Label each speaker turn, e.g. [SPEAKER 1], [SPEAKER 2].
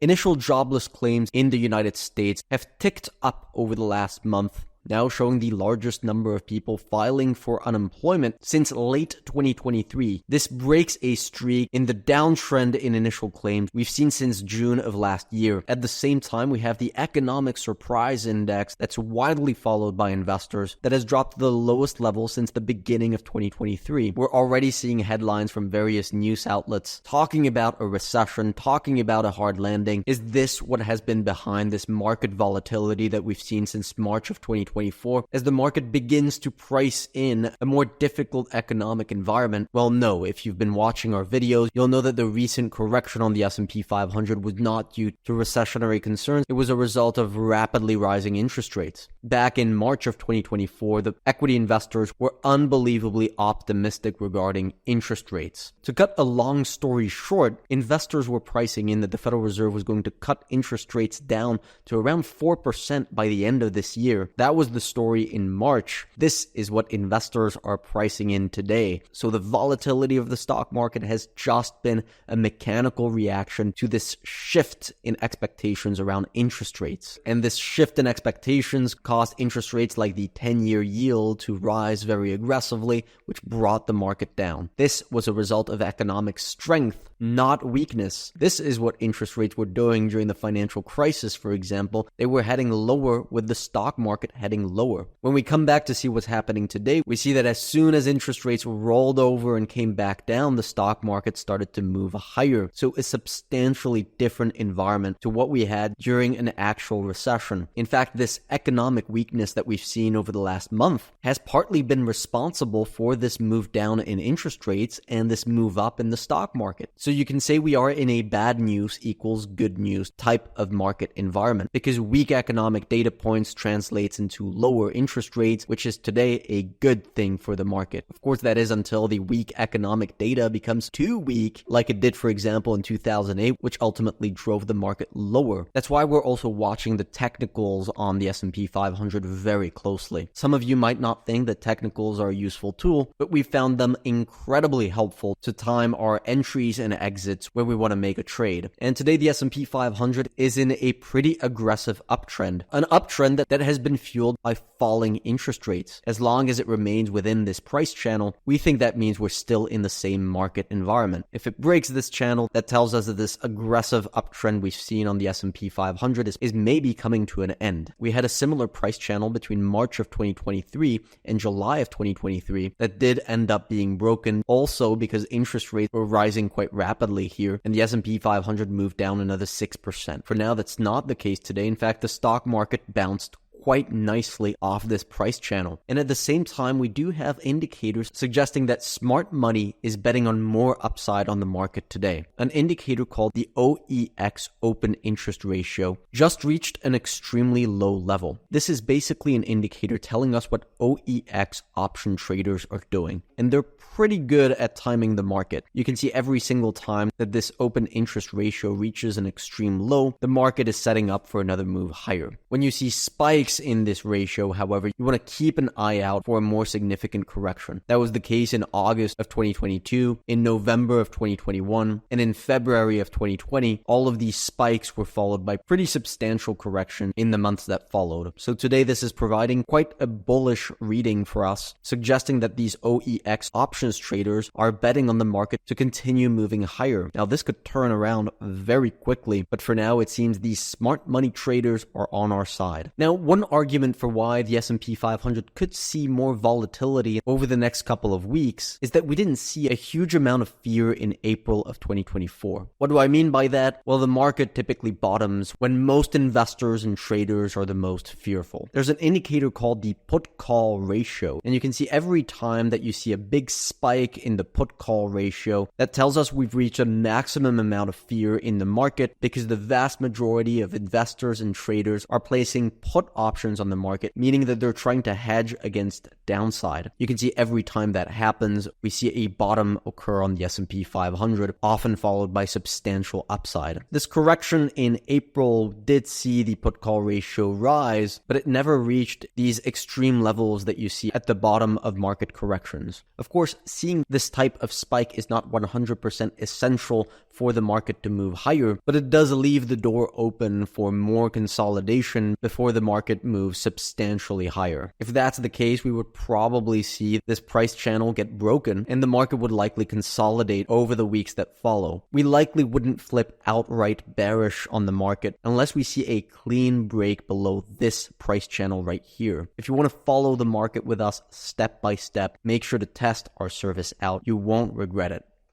[SPEAKER 1] Initial jobless claims in the United States have ticked up over the last month, now showing the largest number of people filing for unemployment since late 2023. This breaks a streak in the downtrend in initial claims we've seen since June of last year. At the same time, we have the economic surprise index that's widely followed by investors that has dropped to the lowest level since the beginning of 2023. We're already seeing headlines from various news outlets talking about a recession, talking about a hard landing. Is this what has been behind this market volatility that we've seen since March of 2024 as the market begins to price in a more difficult economic environment? Well, no. If you've been watching our videos, you'll know that the recent correction on the S&P 500 was not due to recessionary concerns. It was a result of rapidly rising interest rates. Back in March of 2024, the equity investors were unbelievably optimistic regarding interest rates. To cut a long story short, investors were pricing in that the Federal Reserve was going to cut interest rates down to around 4% by the end of this year. That was the story in March. This is what investors are pricing in today. So the volatility of the stock market has just been a mechanical reaction to this shift in expectations around interest rates. And this shift in expectations caused interest rates like the 10-year yield to rise very aggressively, which brought the market down. This was a result of economic strength, not weakness. This is what interest rates were doing during the financial crisis, for example. They were heading lower with the stock market heading lower. When we come back to see what's happening today, we see that as soon as interest rates rolled over and came back down, the stock market started to move higher. So a substantially different environment to what we had during an actual recession. In fact, this economic weakness that we've seen over the last month has partly been responsible for this move down in interest rates and this move up in the stock market. So you can say we are in a bad news equals good news type of market environment, because weak economic data points translates into lower interest rates, which is today a good thing for the market. Of course, that is until the weak economic data becomes too weak, like it did, for example, in 2008, which ultimately drove the market lower. That's why we're also watching the technicals on the S&P 500 very closely. Some of you might not think that technicals are a useful tool, but we found them incredibly helpful to time our entries and exits where we want to make a trade. And today the S&P 500 is in a pretty aggressive uptrend, an uptrend that has been fueled by falling interest rates. As long as it remains within this price channel, we think that means we're still in the same market environment. If it breaks this channel, that tells us that this aggressive uptrend we've seen on the S&P 500 is maybe coming to an end. We had a similar price channel between March of 2023 and July of 2023 that did end up being broken, also because interest rates were rising quite rapidly here, and the S&P 500 moved down another 6%. For now, that's not the case today. In fact, the stock market bounced quite nicely off this price channel. And at the same time, we do have indicators suggesting that smart money is betting on more upside on the market today. An indicator called the OEX open interest ratio just reached an extremely low level. This is basically an indicator telling us what OEX option traders are doing. And they're pretty good at timing the market. You can see every single time that this open interest ratio reaches an extreme low, the market is setting up for another move higher. When you see spikes in this ratio, however, you want to keep an eye out for a more significant correction. That was the case in August of 2022, in November of 2021, and in February of 2020. All of these spikes were followed by pretty substantial correction in the months that followed. So today this is providing quite a bullish reading for us, suggesting that these OEX options traders are betting on the market to continue moving higher. Now this could turn around very quickly, but for now it seems these smart money traders are on our side. Now, one argument for why the S&P 500 could see more volatility over the next couple of weeks is that we didn't see a huge amount of fear in April of 2024. What do I mean by that? Well, the market typically bottoms when most investors and traders are the most fearful. There's an indicator called the put-call ratio, and you can see every time that you see a big spike in the put-call ratio, that tells us we've reached a maximum amount of fear in the market because the vast majority of investors and traders are placing put options on the market, meaning that they're trying to hedge against downside. You can see every time that happens, we see a bottom occur on the S&P 500, often followed by substantial upside. This correction in April did see the put-call ratio rise, but it never reached these extreme levels that you see at the bottom of market corrections. Of course, seeing this type of spike is not 100% essential for the market to move higher, but it does leave the door open for more consolidation before the market moves substantially higher. If that's the case, we would probably see this price channel get broken and the market would likely consolidate over the weeks that follow. We likely wouldn't flip outright bearish on the market unless we see a clean break below this price channel right here. If you want to follow the market with us step by step, make sure to test our service out. You won't regret it.